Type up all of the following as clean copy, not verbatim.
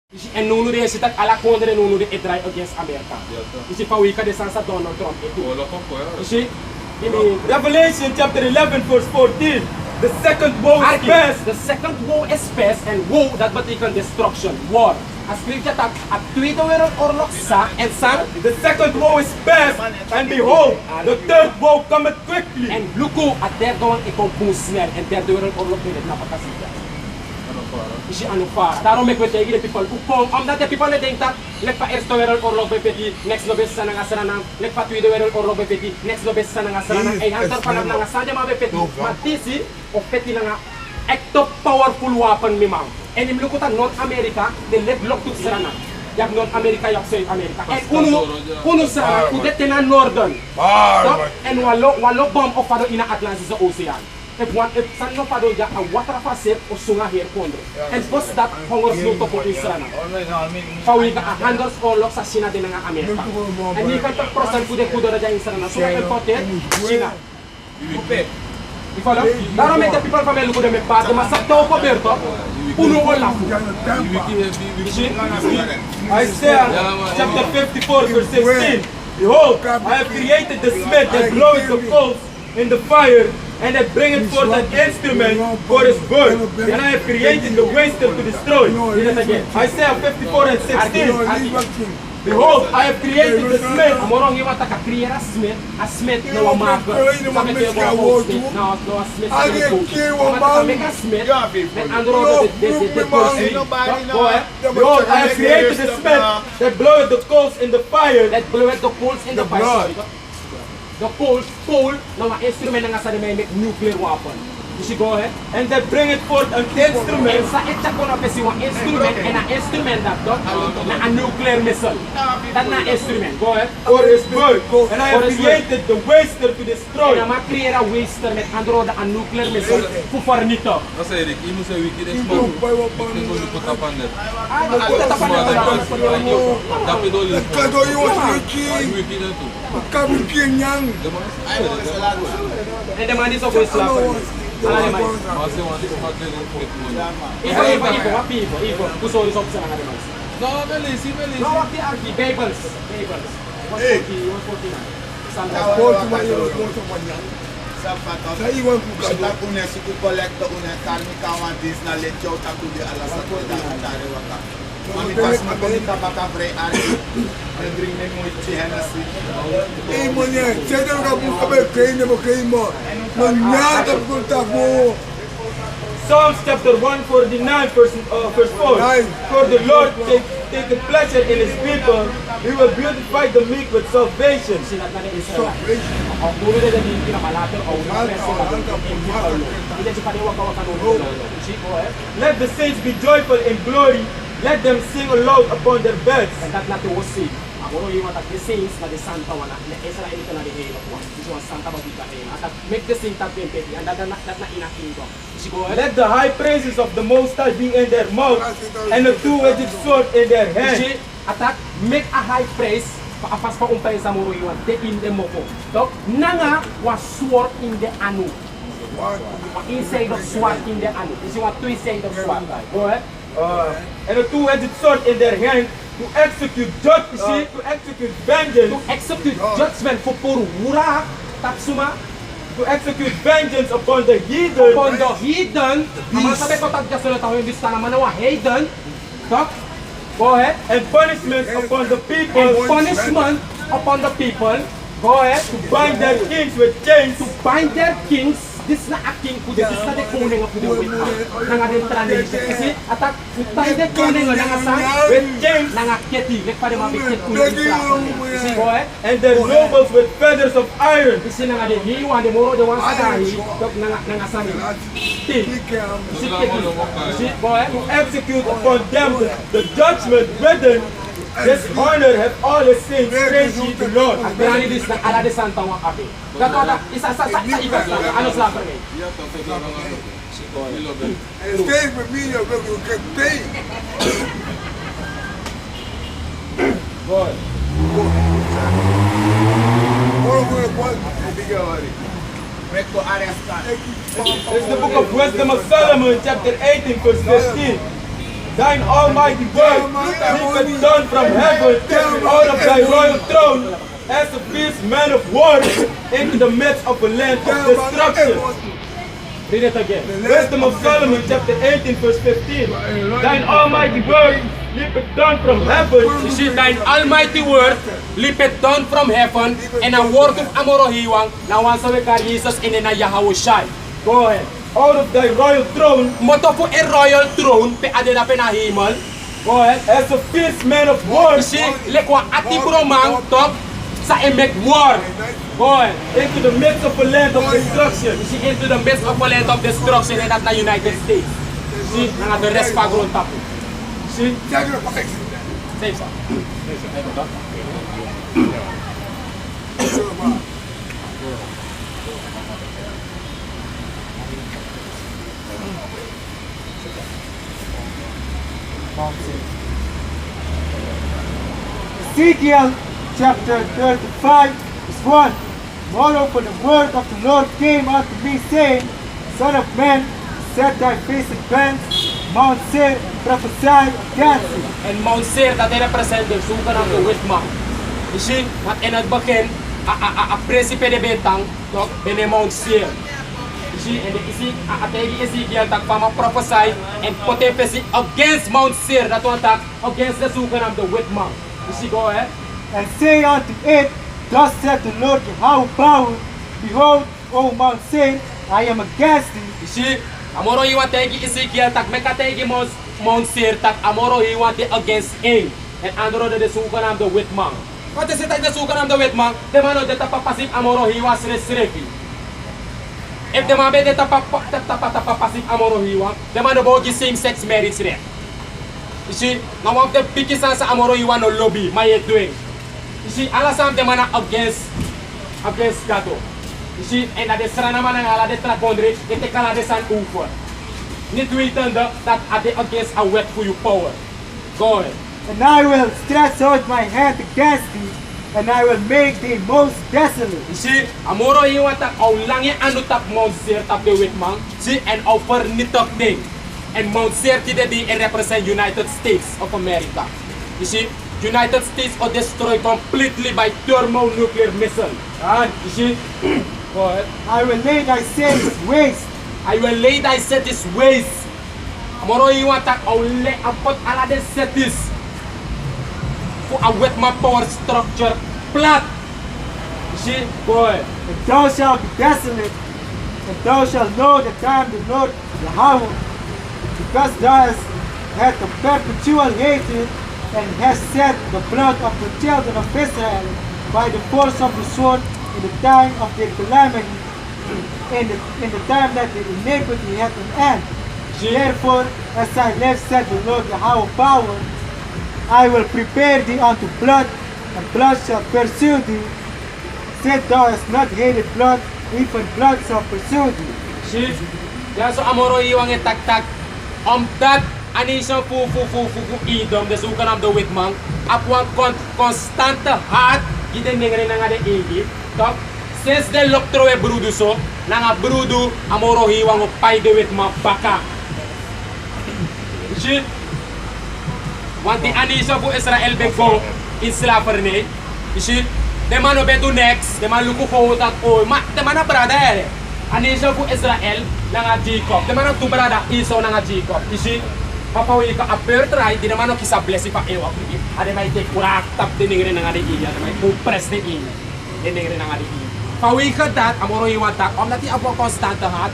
En nu de zit alla kondre nu de edrai against Amerika. Dus if we can sense Donald Trump Revelation chapter 11 verse 14. The second woe is past. The second woe is past and woe dat betekent destruction, war. Als scripture dat a tweede wereldoorlog sa en sang. The second woe is past and behold, the third woe cometh quickly. En luko a derde one ikompun snel en derde wereldoorlog de napakasita. Is je aan het varen. Daarom ik weet tegen de people. Omdat de people denken dat lek pa eerste wereldoorlog bij petit, next no best sana ngasranang, lek pa tweede wereldoorlog bij petit, next no best sana ngasranang. Ay hantar pa lang ngasanya ma bij petit. Maar tisi of petit lang ecto powerful weapon mimang. En im lukutan North America, de lek blok tu sranang. Jak North America, jak South America. En unu sranang, udet tena Northern. En walo bomb of fado ina Atlantis Ocean. If san no pado ja a water faser o sunga her kondro. And post that hongor snuto po Israel. Pawiga a handles o lok sa China din nga Amerika. And you can talk prosan kudo na ja Israel. So I imported China. Ifalo? Daro me the people family kudo me pa ma sa to po berto. Uno wala. Isaiah chapter 54 verse 16. Behold, I have created the smith that bloweth the coals in the fire, and that bringeth forth an instrument for his work. And I have created the waster to destroy. Isaiah 54 and 16. Behold, I have created the smith. Amorong yung mata ka create a smith na wamaga. Sabi ko yung mga smith na a smith na wamaga. Make a smith. And andro the pulse. Behold, I have created the smith that bloweth the coals in the fire. That bloweth the coals in the fire. The pole na mga instrument na nga sa may make nuclear weapon. You should go ahead. And they bring it forth an instrument. And sa etcha ko na pesi yung instrument and an instrument that na a nuclear missile. That na instrument. Go ahead. For his work. And I have created the waster to destroy. And I create a waster met andro da a nuclear missile fu fornito. That's it. Inu say wicked is more. Because put up on that. Put up on that. Dapat doli. Kado you was wicked. Wicked tu. Kami kinyang. And the man is of Islam. Masih want to start the Ivo, kusori sa opsa nga naman. No, Melisi. No, wakti arki, Babels. 149. Sa iwan ku ka. Kita punya suku kolektor punya kami kawan di sana lecau tak tu di alasan kita mencari waktu. Kami pas kita bakal berari negeri ini mau cihenasi. Monya, saya dah buka berkain mo kain mo. Manyata pun tak mo. Psalms chapter 149 verse 4. For the Lord take pleasure in his people. He will beautify the meek with salvation. Let the saints be joyful in glory. Let them sing aloud upon their beds. And that not was sing. Amoro yung atak the saints na the Santa wana na Israel ito na the hero ko. Ito ang Santa Babita na atak make the saint tap yung peti. And that na inaking ko. Let the high praises of the Most High be in their mouth and a two-edged sword in their hand. Atak make a high praise. Paapas pa umpay sa muro yung te in the moko. So nanga was sword in the anu. Inside of sword in the anu. This is what two inside of sword. Go ahead. And a two-edged sword in their hand to execute justice, to execute vengeance, to execute judgment for puro wura tapsuma, to execute vengeance upon the heathen. Upon the heathen. Naman sabi ko tagja sa tayo yung bista naman na heathen. Go ahead. And punishment upon the people. And punishment upon the people. Go ahead. To bind their kings with chains. To bind their kings. This na a king kuda. This na the kuning of the wit. Nanga din translation. Kasi atak bind their kuning nanga sa with chains. Nanga keti. Lek pa rin mabikit kuning. See, go ahead. And their nobles with feathers of iron. Kasi nanga din hiwan de moro de wan sa dahi. Nanga sa ni. See, go ahead. To execute upon them the judgment written. This honor have all the saints praise ye the Lord. At berani dis na ala de Santa wang api. Gato ada isa sa ikas lang. Ano sila per ngay? Stay with me, you will get paid. God. It's the book of Wisdom of Solomon, chapter 18, verse 15. thine almighty word leapeth down from heaven out of thy royal throne as a fierce man of war into the midst of a land of destruction. Read it again. Wisdom of Solomon chapter 18 verse 15. Thine almighty word leapeth down from heaven. You see, thine almighty word leapeth down from heaven and ang word of amorohiwang na wansa we kar Jesus in na Yahawashi. Go ahead. Out of thy royal throne Moto po a royal throne pe adela pe na himal. Go ahead. as a fierce man of war You see, lekwa ati bromang top sa emek war. Go ahead. into the midst of a land of destruction. You see, into the midst of a land of destruction and at na United States. See, nga the rest pagron tapo. See? Save sa. Ezekiel chapter 35 is 1. Moreover, the word of the Lord came unto me, saying, Son of man, set thy face against Mount Seir, and prophesy against it. And Mount Seir that they represent the sukan of the Whitman. You see, at enadbaken a principe de betang to bene Mount Seir. You see, and you see, ategi Ezekiel tak pama prophesy and prophecy against Mount Seir that one attack against the sukan of the Whitman. You see, go ahead. And say unto it, Thus said the Lord Yahweh power, Behold, O Mount Seir, I am against thee. You see, amoro he want tegi Ezekiel tak mekategi Mount Seir tak amoro he want against him. And andro de sukan of the Whitman. What is it like the sukan of the Whitman? The man de tapapasip amoro he was resrefi. If the man de tapapasip amoro he want, the man about same-sex marriage rep. You see, now one of the biggest sa amoro he want no lobby, my doing. You see, alasam the man against Gato. You see, and at the Srana man and ala de Tracondre, they take ala de San Ufer. Need to return that at the against a wet for you power. Go ahead. And I will stretch out my hand against thee, and I will make thee most desolate. You see, amoro he want au langi anu tap Mount Seir tap the Whitman. See, and offer nitok thing. And Mount Seir today represent United States of America. You see, United States are destroyed completely by thermonuclear missile. And you see, go ahead. I will lay thy cities waste, I will lay thy cities waste. Amoro you want that I'll lay upon all the cities for a wet my power structure flat. You see, go ahead. and thou shalt be desolate, and thou shalt know the time the Lord Yahweh, because thou hast had a perpetual hatred, and hast shed the blood of the children of Israel by the force of the sword in the time of their calamity, in the time that the iniquity had an end. Therefore, as I live, said the Lord Yahweh power, I will prepare thee unto blood, and blood shall pursue thee. Since thou hast not hated blood, even blood shall pursue thee. See, kaya so amoro iwang tak that anisang fu idom the sukan of the Whitman apwang constant heart giden ning rin nga de igi top since the loktro e brudu so nga brudu amoro iwang pay de Whitman baka. See, wanti anisa fu Israel before in slavery. You see, the man beto next, the man luku ko that oh ma the man brother. Anisa fu Israel nga Jacob. The man tu brother Esau nga Jacob. You see, papawi ka a birthright di naman kisa blessing pa ewa ko. Ade may take kurak tap diningin nga di iya, may press din in. Diningin nga di iya. Pawi ka that amoro iwata, om nati apo constant heart,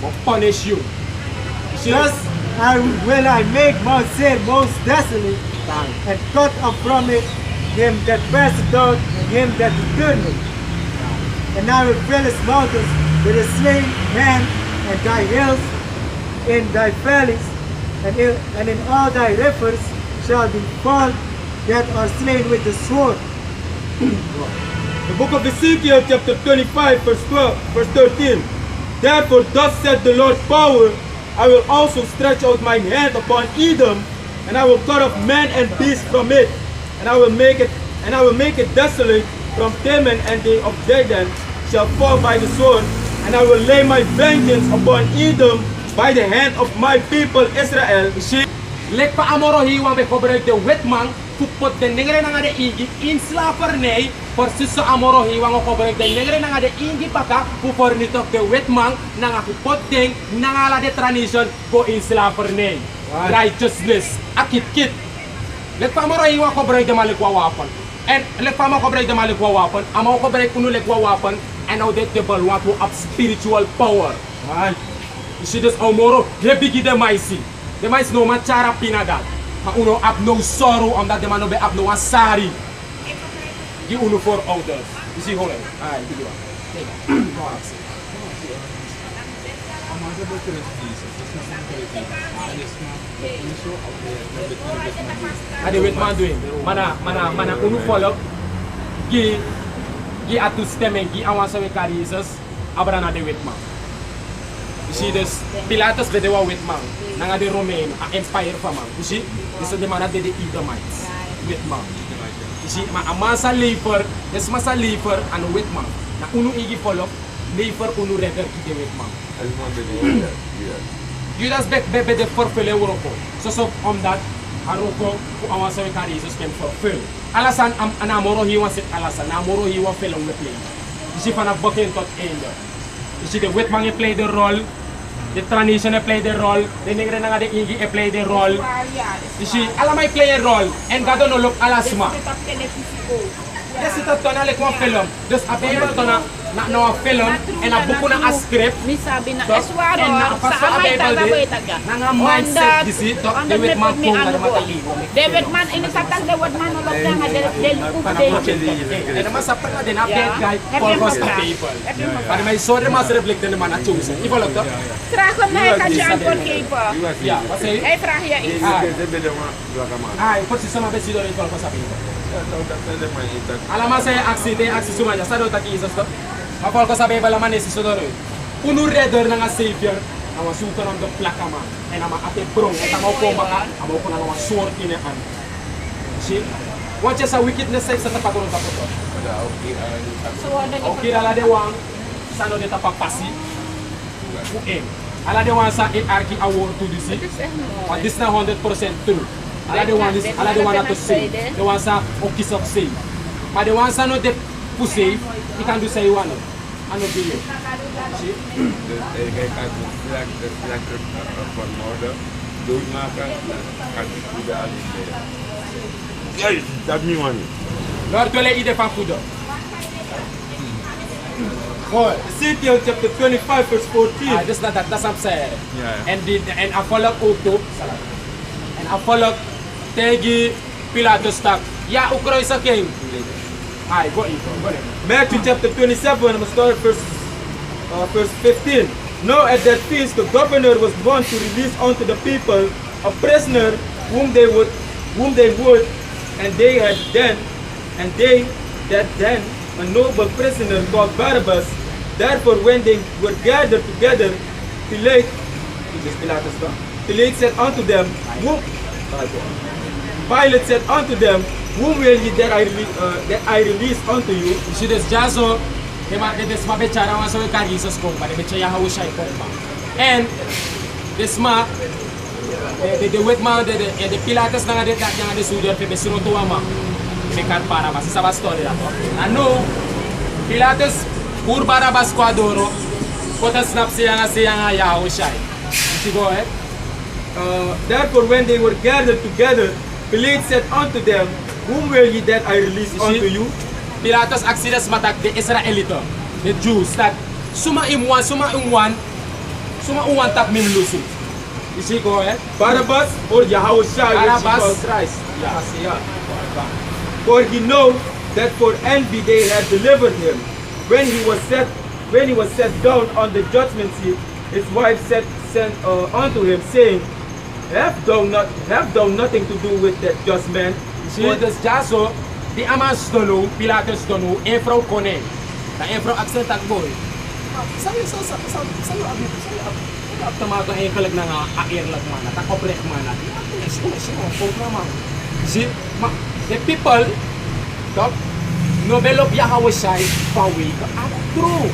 will punish you. You see, Thus will I make Mount Seir most desolate, and cut off from it him that passeth out, and him that returneth. And I will fill his mountains with a slain man, and thy hills in thy valleys, and in all thy rivers shall be fall that are slain with the sword. The book of Ezekiel chapter 25 verse 12, verse 13. Therefore thus said the Lord power, I will also stretch out my hand upon Edom, and I will cut off man and beast from it, and I will make it desolate from Teman, and they of Dedan shall fall by the sword, and I will lay my vengeance upon Edom by the hand of my people Israel. see, Lek pa amoro hiwa be gebruik de wetman fu pot de negre na de igi in slavernij por siso amoro hiwa ngo gebruik de negre na de igi paka fu for nitok de wetman na fu pot ding na la de tradition go in slavernij. Righteousness akit kit. Lek pa amoro hiwa gebruik de malikwa wapen. En lek pa amoro gebruik de malikwa wapen, amoro gebruik unu lekwa wapen en nou de devil want to have spiritual power. You see this amoro, he bigi de maisi. De mais no man cara pinadat. Maar uno have no sorrow omdat de man no be have no asari. Die uno voor ouders. You see hoe? Ah, bigi wa. Ade wetman doing. Mana uno follow. Gi atu stemmen, gi awansa we karises. Abrana de wetman. You see this Pilatus de wa wetman. Nanga de Romein, a empire faman. You see? This is the man that did the Edomites. Wetman. You see, ma amasa leper, des masa leper and wetman. Na unu igi follow, leper unu redder ki de wetman. Judas be de forfele Europa. So omdat Aroko ku awansa we karises ken forfele. Alasan an amoro hi wan set alasan, amoro hi wan felong we play. You see van a bokken tot einde. You see the wetman play the role, the tradition play the role, the negre na de igi play the role. You see, ala may play a role, and gado no look alasma. Yes, ito na like one film. Dus a Bible to na a film, and a book na a script. Misabi na And eswaro nakapasa sa a amay Bible tagaway din, taga. nga mindset disi, to the wetman po na mataligo. David man ini satang David man ulog na nga del update. And naman sa pala din, a bad guy, focus the people. Para may sorry mas reflect na naman na chosen. Ifolog to? Trakon na ka siya por kipo. Yeah, kasi Ay frahya is. ay, por si sama besido rin focus sa people. Alaman saya aksi sumanya, sa do taki isas to. Mapol ko sa Bible laman esi sodoro. Unu redder na nga savior, na wasuka ng the plakama, ay na ate prong, ay tamaw ko maka, amaw ko na nga sword inaan. See? Watch sa wickedness sa tapakulong tapo to. So ano ni Okay, ala de wang, sa no de tapapasi. Ueng. Ala de wang sa hierarchy award to this. But this na 100% true. Ala de wang na to say. The one sa okis of say. But the one sa no de pusay, you can do say one. Ano do you? See? Lord, tu ide fa kudo. Ezekiel chapter 25 verse 14. That's what I'm saying. And I follow Uto. And I follow Tegi Pilatus tak. Ya ukro isa king. Ay, go in. Matthew chapter 27, I'm going to start at verse 15. Now at that feast the governor was bound to release unto the people a prisoner whom they would, and they had then a noble prisoner called Barabbas. Therefore when they were gathered together, Pilate said unto them, Pilate said unto them, whom will ye that I release unto you? You see this jazo, this ma bechara wan so karisas kong ba, de becha ya hawushay kong ba. And this ma the wetman the Pilatus na nga de sudor pe besino to ama. Bekat para ba sa story na to. Ano Pilatus pur Barabas ko adoro. Kota snap siya nga ya hawushay. You see go eh? Therefore when they were gathered together, Pilate said unto them, whom will ye that I release unto you? Pilatus aksidas matak the Israelito, the Jews that suma umwan tak mim lusu. You see go eh? Barabbas or Yahushua, Barabbas Christ. Yeah. For he know that for envy they had delivered him. When he was set down on the judgment seat, his wife sent unto him, saying, Have thou nothing to do with that just man? See this jaso, the amas dono, Pilatus dono, enfrau kone. Na enfrau accent ak boy. Sayo tomato kalag na nga air lag mana, ta obrek mana. See, the people top nobelop Yahawashai pawi ka true.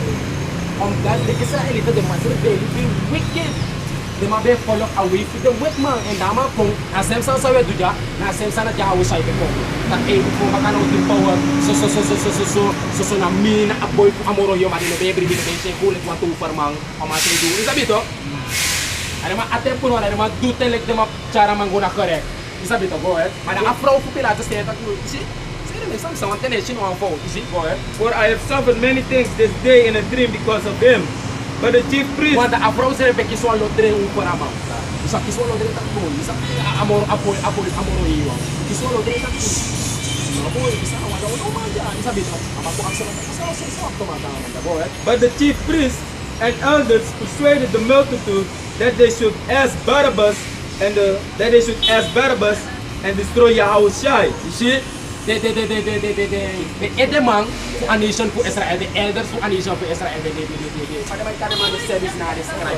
On that the Israelita the master very wicked. they might be follow away with the wet man and dama kung asem sa sawe duja na asem sa na jawo sa ibe ko ta e ko makano tin power so na mi na aboy ko amoro yo mari no be every bit be ko let watu farmang amase du isabi to ada ma até por hora ma do telek de ma cara mangona correct isabi to go mana afro ko pilates te ta ku si some nation on phone is it go For I have suffered many things this day in a dream because of him. But the chief priest quando a frau se pe kiswa lo tre un para ma isa kiswa lo tre ta ko isa amor apoy iyo kiswa lo tre ta ko no boy isa wala no ma ja isa bito ama ko ang sa to ma ta go But the chief priests and elders persuaded the multitude that they should ask Barabbas and destroy Yahushua. you see the edemang fu a nation fu Israel the elders fu a nation fu Israel de pada mai kada man service na describe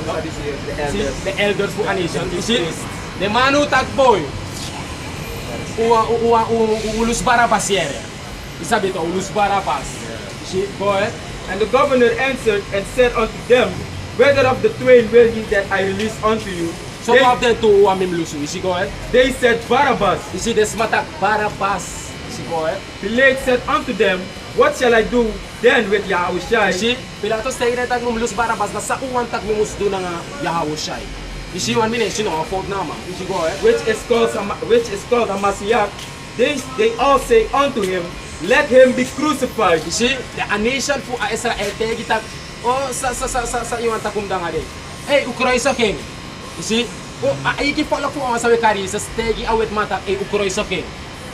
the elders fu a nation you see the manu tag boy ulus Barabas yere isabi to ulus Barabas you see boy And the governor answered and said unto them, Whether of the twain will ye that I release unto you? so of the two amim lusu you see go They said, Barabbas. you see this matak Barabas you see go Pilate said unto them, What shall I do then with Yahushua? you see Pilatos tayo na tag mulus Barabas na sa uwan tag mumus do nga Yahushua you see one minute sino ang fault naman you see go which is called Amasiah. They all say unto him, Let him be crucified. you see the nation fu a Israel tayo kita oh sa iwan takumda nga de hey ukroy sa king you see oh ay ki follow fu ang sawe kari sa stegi awet mata ay ukroy sa king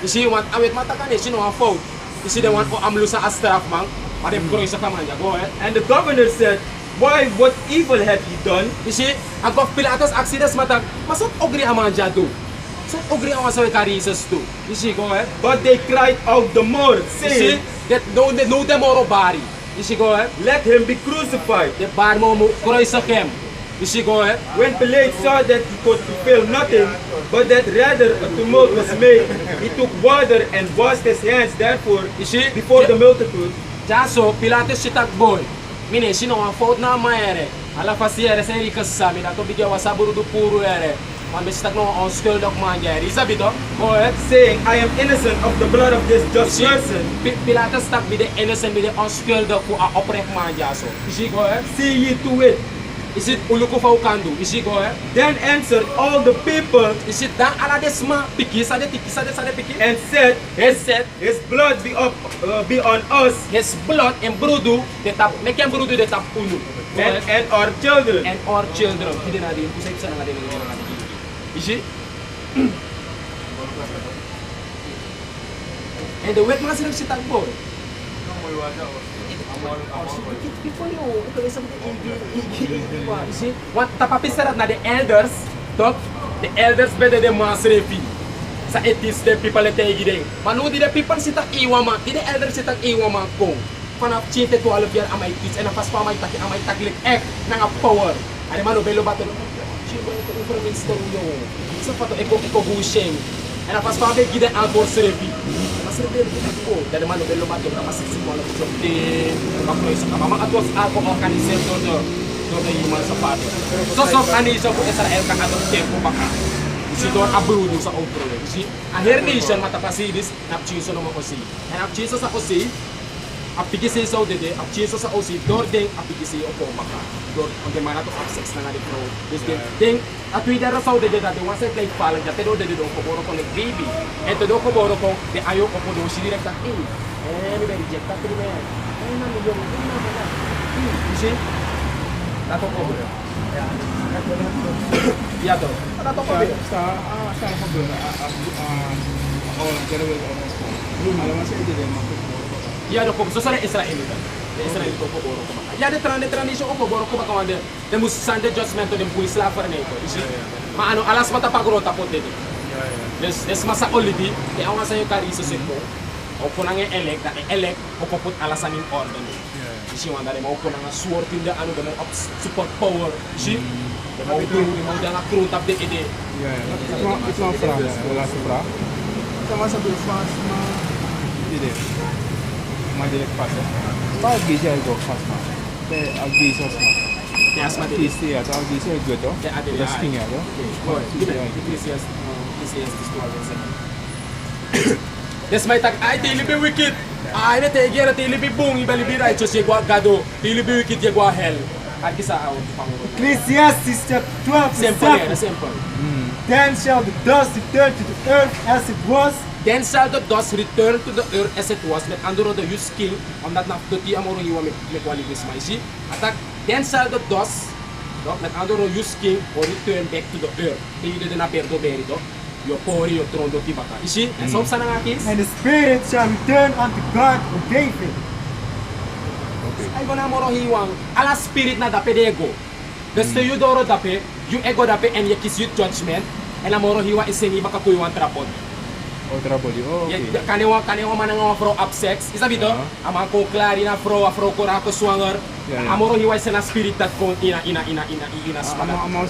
you see one awet mata ka sino ang fault you see the one ko amlu sa astraf mang pare ukroy sa kamanja go And the governor said, Why, what evil had he done? you see ang of Pilatos accidents mata masot ogri amanja do so ogri ang sawe kari sa stu you see go But they cried out the more, you see saying, that no demoro bari you see go Let him be crucified. the bar mo ukroy sa kem you see go When Pilate saw that he could fulfill nothing, but that rather a tumult was made, he took water and washed his hands therefore you see before the multitude. Jaso, Pilates si Tagboy. Mine, sino ang fault na mayere? Ala fasiere sa irikas sa amin. Ato bigyan wa saburo do puro ere. Man si Tagno on skill dog man yere. Isabi to? Go ahead. Saying, I am innocent of the blood of this just person. Pilates tag bide innocent bide on skill dog ku a oprek man jaso. Isi go ahead. See ye to it. Isit uluko fa ukandu. Isi go ahead. Then answered all the people Isit dan ala desma piki sa de piki. and said, He said His blood be on us his blood and brudu de tap meken brudu de tap ulu. Go ahead. and our children. And our children. Hindi na din kusay sa nga din nga din. Isi and the wet mga silang si Tagboy. You see, what tapapisarat na the elders better than masrefi. Sa etis the people at tegi manu di the people sitak iwama, di the elders sitak iwama kong. Panap chinte to all of your amay teach and pas pa amay taklik nang power. Ano manu belo bato. Chibo ko information story yo. Sa pato eko busheng. And pas pa be gide albor srefi. Masrefi ko dari manu belo bato na masiksi mo la ko de makroy sa kama atwas ako organizer do na iman sa pato. So kanisa ko Israel ka atong tempo baka. Si Don abrudo sa outro. Si aher nation matapasidis napchiso no mo si. And napchiso sa osi apigisi sa odede apchiso sa osi dordeng apigisi o maka. Dor ang gemana to access na nga dito. This thing at we dara sa odede dati once I play pala dati do odede do ko boro ko baby. Eto do ko boro ko de ayo ko do si direct at mi be reject at ni me. Ay na milyon na ba. You see? Tato ko bro. Ya to. Tato ko bro. Ya do ko so sa Israel ito. Israel ko boro ko maka. Ya de tradition ko boro ko maka wande. De mus Sunday judgment to dem puis la for nito. You see? Maano alas mata pagro tapot dito. Des masa olidi e awan sa yung kari sa seko. O po nang elect o poput alasan in order. Isi wanda mo po nang sword tinda ano mo up support power. Isi mo nga crew tap de ide. It's not France, wala sa Fra. Sama sa Belfast na Hindi. Madilik pa siya. Pag-gisa ko fast na. Pag-gisa sa tem as matérias. This year, so this year good, oh? Yeah, I did, The yeah. skin, yeah, oh? Boy, give me the Christians, this story. This might take, I tell you be wicked. I need to get a tell you be boom, you be righteous, you go gado, tell you be wicked, you go hell. I guess I Ecclesiastes chapter 12 simple, verse yeah, 7. simple. Then shall the dust return to the earth as it was, Then shall the dust return to the earth as it was. Met andere de use king, omdat na doti amoro hiwa met kwalibis ma isi. Attack. Then shall the dust, met andere use king or return back to the earth. Hindi de na perdo beri do. Yo pori yo trondo tibaka. Isi. En soms sana nga kis. and the spirit shall return unto God of David. Ay ko na amoro hiwang. Ala spirit na dape de ego. Beste you doro dape, you ego dape and you kiss you judgment. En amoro hiwa isengi baka kuyuan trapod. Outra body, oh, okay. Kanewa mana nga fro up sex. Isa bito? Amang ko klari na afro ko ra ko swanger. Yeah. Amoro hiwa na spirit dat kon ina spana. Ama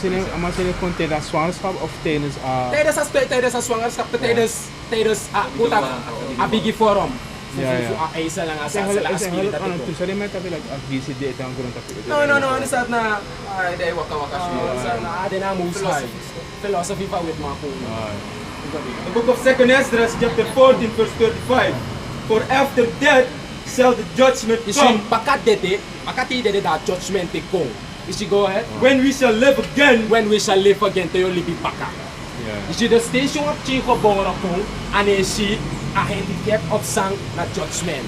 sila konten dat zwangerschap of tijdens... Tijdens sa swangerskap, tijdens utak abigi forum. Ja. Isa lang Zeg, sa spirit dat ano, ko. toen zei met dat like visie dit ang grond dat. No, ano sa na ay dai waka sa na ade na moves high. Philosophy pa with mga ko. The book of 2 Esdras, chapter 14, verse 35. For after death shall the judgment Isi come, bakati dede da judgment te kong. Isi go ahead. when we shall live again. When we shall live again to your libi baka. Yeah. Isi the station of Chico Bora kong ane si a handicap of sang na judgment.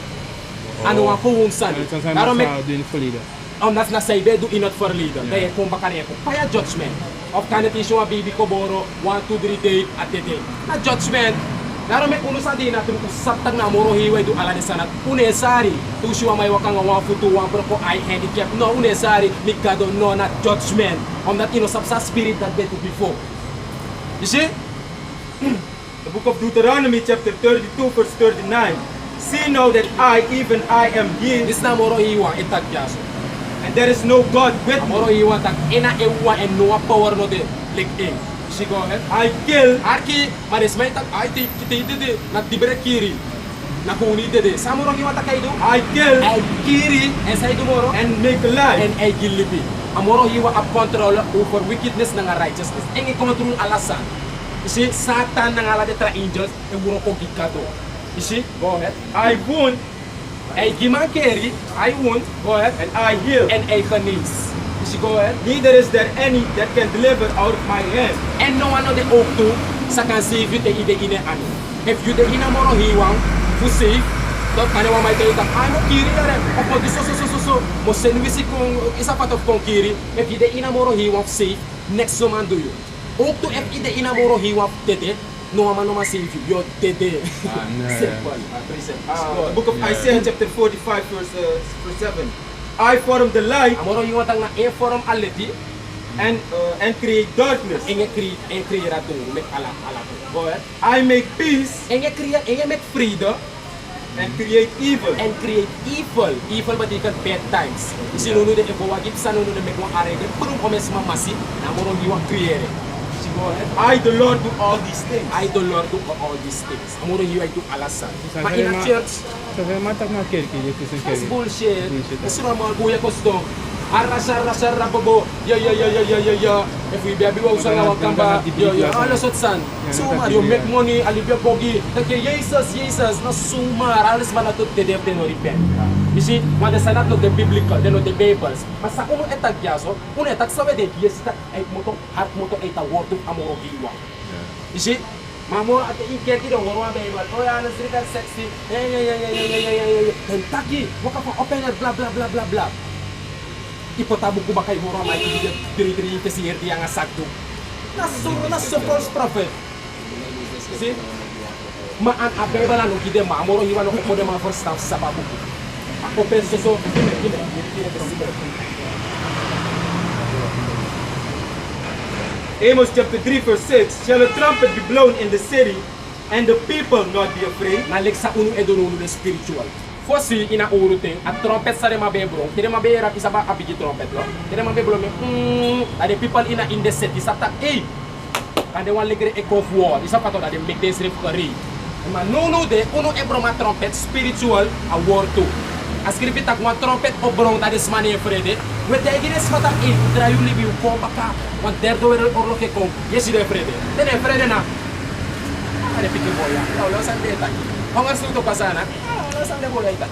Ano ang kung san? En dan zijn Daarom we ik doen verleden. omdat na sa ibe do inot for leader. Kaya kung baka niya ko kaya judgment. Of kanatisyo nga bibi ko boro 1 2 3 day at the day. Na judgment. Daarom may uno sa din natin kung satang na moro hiway do ala ni sanat. Unesari tu siya may wakang nga futu wa ko ay handicap. No unesari mikado no na judgment. Omdat ino sa spirit that beto before. You see? The book of Deuteronomy, chapter 32, verse 39. See now that I, even I am He, This na moro hiwa itagyaso. and there is no God with me. Moro hiwa tag ina ewa and no power no de like in. She go ahead. I kill, Arki manis may tag ay kita ide na dibre kiri. Na kuni de. Sa moro hiwa tag kaido. I kill, Ay kiri and sa ido moro and make alive. and ay gilipi. Amoro hiwa up control over wickedness ng righteousness. Engi control alasan. You see, Satan nang ala de tra angels e muro ko gikado. You see, go ahead. I wound, Ay giman keri, I won't. Go ahead. and I heal. And ay genees. You see, go ahead. Neither is there any that can deliver out of my hand. En no ano de ook to sa kan save you te ide ine ano. If you de ina moro hiwang fu save, dot kanawa may tayo tak ano kiri na rin. Opo di so. Mo senwisi kung isa patog kong kiri. If you de ina moro hiwang save, next man do you. ook to if ide ina moro hiwa tete no man save you yo tete. Simple. The book of Isaiah chapter 45 verse 7. I form the light Amoro hiwa tang na e forum already and create darkness. enge create ratu make ala. Go ahead. I make peace Enge make freedom and create evil. and create evil. Evil but ikan bad times. Isinunu de ebo wagip sanunu de make one arege purung komes mamasi na amoro hiwa create. Go ahead. I the Lord do all these things. I the Lord do all these things. Amoro hiwa do alasan. Ma in a church Sa matak na kerki, dit is een that's kerk. bullshit. Bullshit. That's what mga kuya ko sto. Arasar rababo. Ya. If we be wa usang awag kamba. Ya. Ano sot san. Sumar you make money alibya bogi. Take Jesus na sumar alis manatot de de no repent. You see, when the sanat no the biblical, the no the Bibles. Masa uno etag yaso, uno etag sabe de fiesta ay moto hat moto ay tawor to amoro hiwa. You see? Mamo at iker ki dong ngorwa Bible. Oh ya na srika sexy. Ya. Kentucky, waka pa open blah blah. Ipotabu ko ba kay ngorwa may diri kasi yang asakto. Na false prophet. You see? Maan a Bible ano kide ma amoro hiwa no ko de ma first stuff sa babu. Ako penso so Amos chapter 3 verse 6. Shall a trumpet be blown in the city and the people not be afraid? nalik sa uno edonuno de spiritual. Fosi ina uruting at trumpet sa rema bebrong. Tire mabera isa ba apigi trumpet lo. Tire mabebrong ade people in the city sa tak and they want ligre echo of war. Isa pa to ade make this referee. Ma no de uno ebroma trumpet spiritual a war too. Ascrevi tak uma trompet op bron dat is manie vrede. We tegen is wat dat in draai jullie bij kom baka. Want derde wereldoorlog kom. Je ziet de vrede. Den is vrede na. Ada pikir boya. Nou, lo san beta. Hongas tu to kasana. Lo san de boya ita.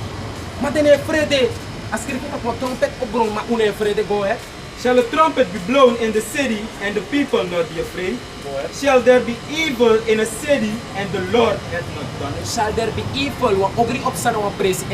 Maar den is vrede. Ascrevi tak uma trompet op bron ma une vrede go hè. Shall a trumpet be blown in the city and the people not be afraid? Shall there be evil in a city and the Lord hath not done it? Shall there be evil wa ogri opsana wa presi.